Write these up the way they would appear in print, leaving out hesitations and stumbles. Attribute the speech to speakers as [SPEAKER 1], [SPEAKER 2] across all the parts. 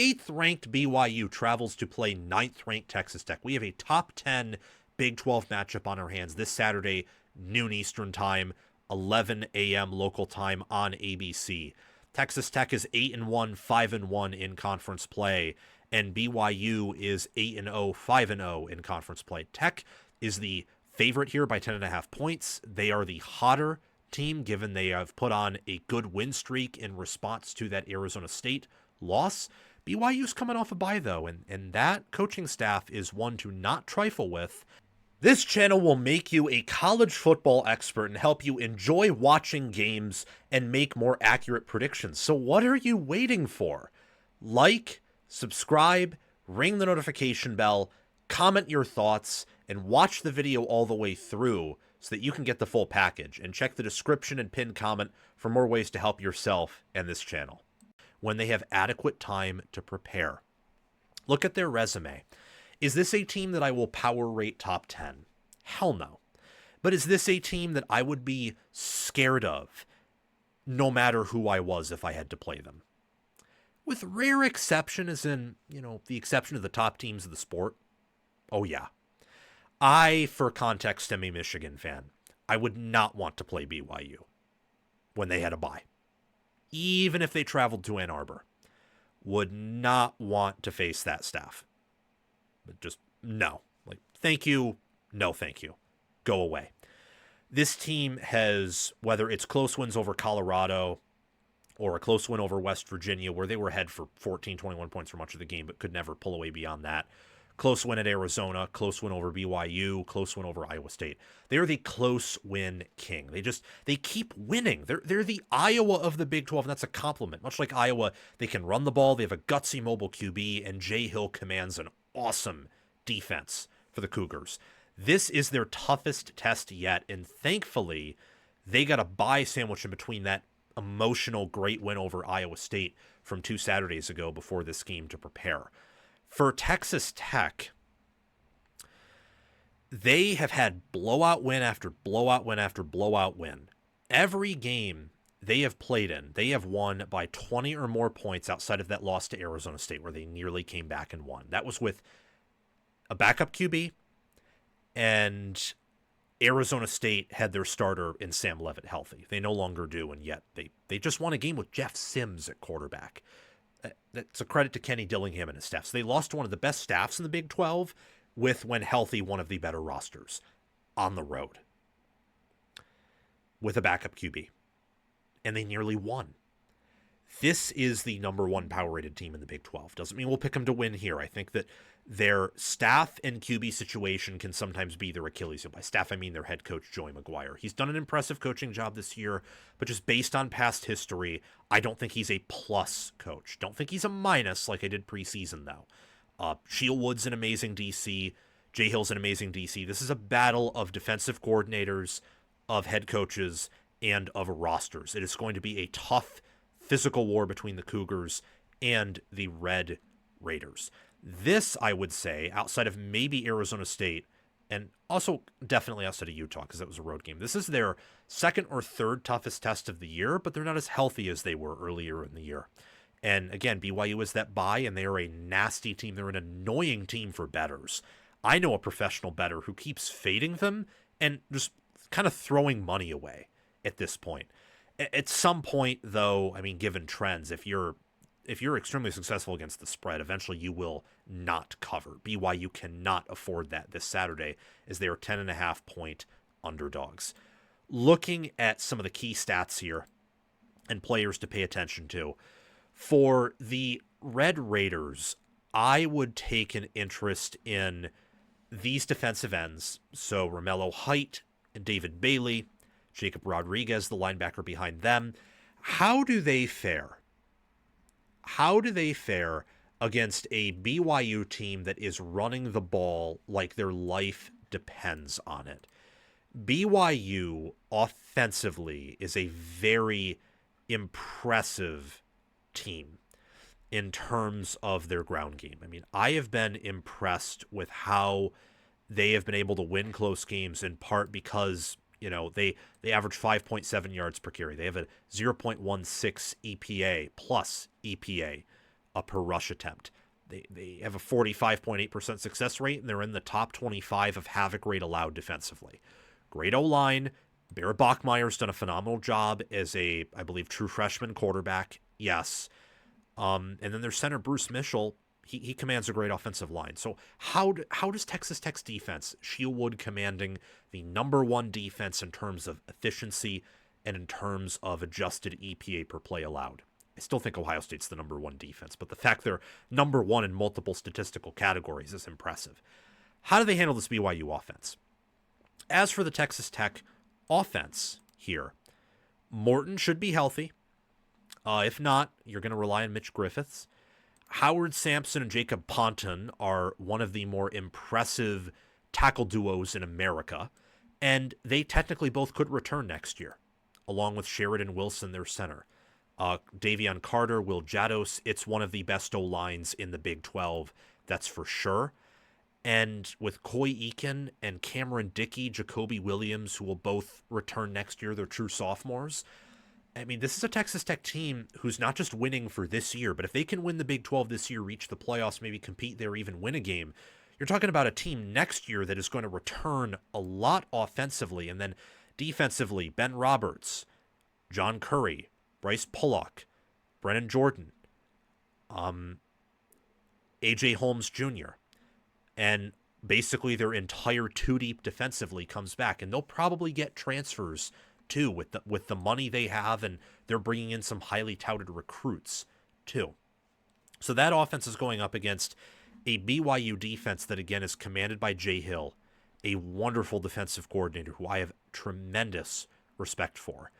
[SPEAKER 1] 8th-ranked BYU travels to play 9th-ranked Texas Tech. We have a top 10 Big 12 matchup on our hands this Saturday, noon Eastern time, 11 a.m. local time on ABC. Texas Tech is 8-1, 5-1 in conference play, and BYU is 8-0, 5-0 in conference play. Tech is the favorite here by 10.5 points. They are the hotter team, given they have put on a good win streak in response to that Arizona State loss. BYU's coming off a bye, though, and that coaching staff is one to not trifle with. This channel will make you a college football expert and help you enjoy watching games and make more accurate predictions. So what are you waiting for? Like, subscribe, ring the notification bell, comment your thoughts, and watch the video all the way through so that you can get the full package. And check the description and pinned comment for more ways to help yourself and this channel. When they have adequate time to prepare. Look at their resume. Is this a team that I will power rate top 10? Hell no. But is this a team that I would be scared of no matter who I was if I had to play them? With rare exception, as in, the exception of the top teams of the sport. Oh yeah. I, for context, am a Michigan fan. I would not want to play BYU when they had a bye. Even if they traveled to Ann Arbor, would not want to face that staff. But just, no. Like, thank you, no thank you. Go away. This team has, whether it's close wins over Colorado or a close win over West Virginia, where they were ahead for 14, 21 points for much of the game, but could never pull away beyond that. Close win at Arizona, close win over BYU, close win over Iowa State. They're the close win king. They keep winning. They're the Iowa of the Big 12, and that's a compliment. Much like Iowa, they can run the ball, they have a gutsy mobile QB, and Jay Hill commands an awesome defense for the Cougars. This is their toughest test yet, and thankfully, they got a bye sandwich in between that emotional great win over Iowa State from 2 Saturdays ago before this game to prepare. For Texas Tech, they have had blowout win after blowout win after blowout win. Every game they have played in, they have won by 20 or more points outside of that loss to Arizona State where they nearly came back and won. That was with a backup QB, and Arizona State had their starter in Sam Leavitt healthy. They no longer do, and yet they just won a game with Jeff Sims at quarterback. That's a credit to Kenny Dillingham and his staff. So they lost to one of the best staffs in the Big 12 with, when healthy, one of the better rosters on the road with a backup QB. And they nearly won. This is the number 1 power-rated team in the Big 12. Doesn't mean we'll pick them to win here. I think that their staff and QB situation can sometimes be their Achilles heel. By staff, I mean their head coach, Joey McGuire. He's done an impressive coaching job this year, but just based on past history, I don't think he's a plus coach. Don't think he's a minus like I did preseason, though. Shieldwood's an amazing DC. Jay Hill's an amazing DC. This is a battle of defensive coordinators, of head coaches, and of rosters. It is going to be a tough physical war between the Cougars and the Red Raiders. This, I would say, outside of maybe Arizona State, and also definitely outside of Utah, because that was a road game, this is their second or third toughest test of the year, but they're not as healthy as they were earlier in the year. And again, BYU is that bye, and they are a nasty team. They're an annoying team for bettors. I know a professional bettor who keeps fading them and just kind of throwing money away at this point. At some point, though, I mean, given trends, if you're extremely successful against the spread, eventually you will not cover. BYU cannot afford that this Saturday, as they are 10.5 point underdogs. Looking at some of the key stats here and players to pay attention to, for the Red Raiders, I would take an interest in these defensive ends. So Romello Height and David Bailey, Jacob Rodriguez, the linebacker behind them. How do they fare? How do they fare against a BYU team that is running the ball like their life depends on it? BYU offensively is a very impressive team in terms of their ground game. I mean, I have been impressed with how they have been able to win close games, in part because, they average 5.7 yards per carry. They have a 0.16 EPA plus EPA per rush attempt. They have a 45.8% success rate, and they're in the top 25 of havoc rate allowed defensively. Great O-line. Bear Bachmeier's done a phenomenal job as a, I believe, true freshman quarterback. Yes. And then their center, Bruce Mitchell, he commands a great offensive line. So how does Texas Tech's defense, Shieldwood commanding the number one defense in terms of efficiency and in terms of adjusted EPA per play allowed? I still think Ohio State's the number one defense, but the fact they're number one in multiple statistical categories is impressive. How do they handle this BYU offense? As for the Texas Tech offense here, Morton should be healthy. If not, you're going to rely on Mitch Griffiths. Howard Sampson and Jacob Ponton are one of the more impressive tackle duos in America, and they technically both could return next year, along with Sheridan Wilson, their center. Davion Carter, Will Jados, it's one of the best O-lines in the Big 12, that's for sure. And with Coy Eakin and Cameron Dickey, Jacoby Williams, who will both return next year, they're true sophomores. I mean, this is a Texas Tech team who's not just winning for this year, but if they can win the Big 12 this year, reach the playoffs, maybe compete there, even win a game, you're talking about a team next year that is going to return a lot offensively. And then defensively, Ben Roberts, John Curry, Bryce Pollock, Brennan Jordan, A.J. Holmes Jr., and basically their entire two-deep defensively comes back. And they'll probably get transfers too, with the money they have, and they're bringing in some highly touted recruits too. So that offense is going up against a BYU defense that, again, is commanded by Jay Hill, a wonderful defensive coordinator who I have tremendous respect for.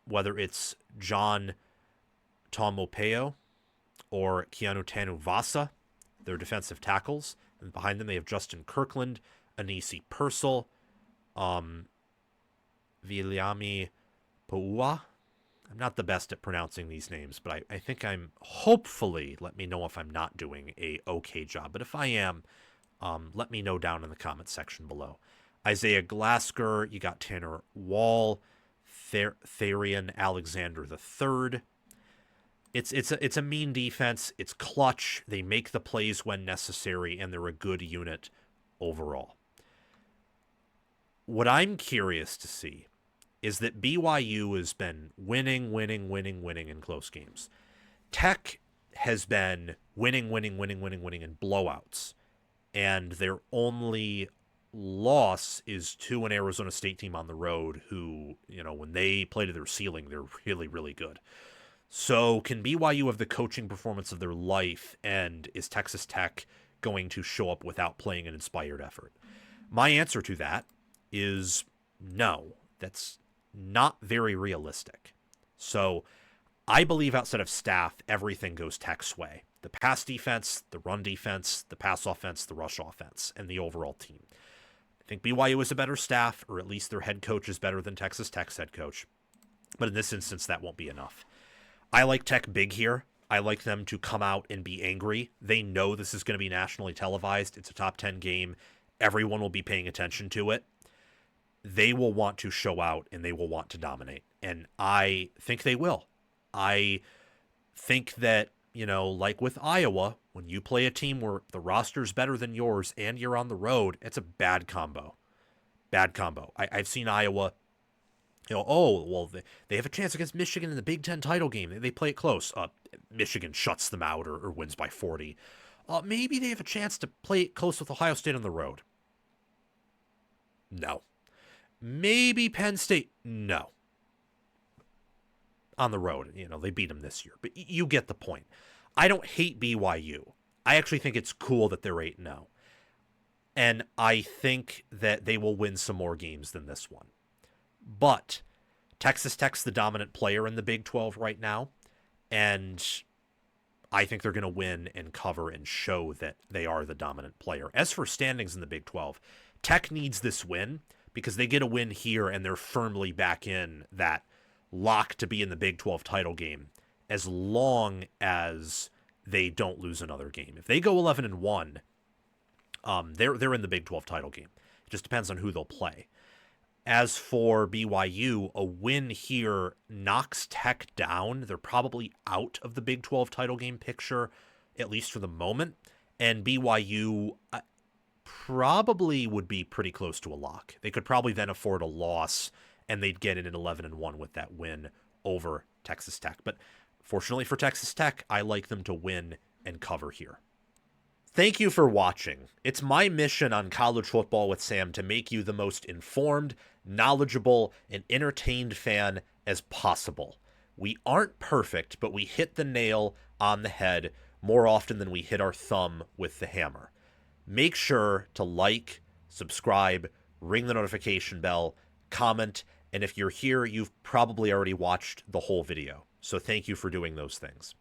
[SPEAKER 1] Whether it's John Tomopeo or Keanu Tanuvasa, their defensive tackles, and behind them they have Justin Kirkland, Anisi Purcell, Viliami Poua. I'm not the best at pronouncing these names, but I think I'm, hopefully, let me know if I'm not doing a okay job. But if I am, let me know down in the comments section below. Isaiah Glasker, you got Tanner Wall, Therian Alexander III. It's a mean defense. It's clutch. They make the plays when necessary, and they're a good unit overall. What I'm curious to see is that BYU has been winning in close games. Tech has been winning in blowouts. And their only loss is to an Arizona State team on the road who, when they play to their ceiling, they're really, really good. So can BYU have the coaching performance of their life, and is Texas Tech going to show up without playing an inspired effort? My answer to that is no. That's not very realistic. So I believe outside of staff, everything goes Tech's way. The pass defense, the run defense, the pass offense, the rush offense, and the overall team. I think BYU is a better staff, or at least their head coach is better than Texas Tech's head coach. But in this instance, that won't be enough. I like Tech big here. I like them to come out and be angry. They know this is going to be nationally televised. It's a top 10 game. Everyone will be paying attention to it. They will want to show out, and they will want to dominate. And I think they will. I think that, like with Iowa, when you play a team where the roster's better than yours and you're on the road, it's a bad combo. Bad combo. I've seen Iowa, they have a chance against Michigan in the Big Ten title game. They play it close. Michigan shuts them out or wins by 40. Maybe they have a chance to play it close with Ohio State on the road. No. Maybe Penn State. No. On the road. They beat them this year. But you get the point. I don't hate BYU. I actually think it's cool that they're 8-0. And I think that they will win some more games than this one. But Texas Tech's the dominant player in the Big 12 right now. And I think they're going to win and cover and show that they are the dominant player. As for standings in the Big 12, Tech needs this win because they get a win here and they're firmly back in that lock to be in the Big 12 title game as long as they don't lose another game. If they go 11-1, they're in the Big 12 title game. It just depends on who they'll play. As for BYU, a win here knocks Tech down. They're probably out of the Big 12 title game picture, at least for the moment. And BYU probably would be pretty close to a lock. They could probably then afford a loss, and they'd get in an 11-1 with that win over Texas Tech. But fortunately for Texas Tech, I like them to win and cover here. Thank you for watching. It's my mission on College Football with Sam to make you the most informed, knowledgeable, and entertained fan as possible. We aren't perfect, but we hit the nail on the head more often than we hit our thumb with the hammer. Make sure to like, subscribe, ring the notification bell, comment, and if you're here, you've probably already watched the whole video. So thank you for doing those things.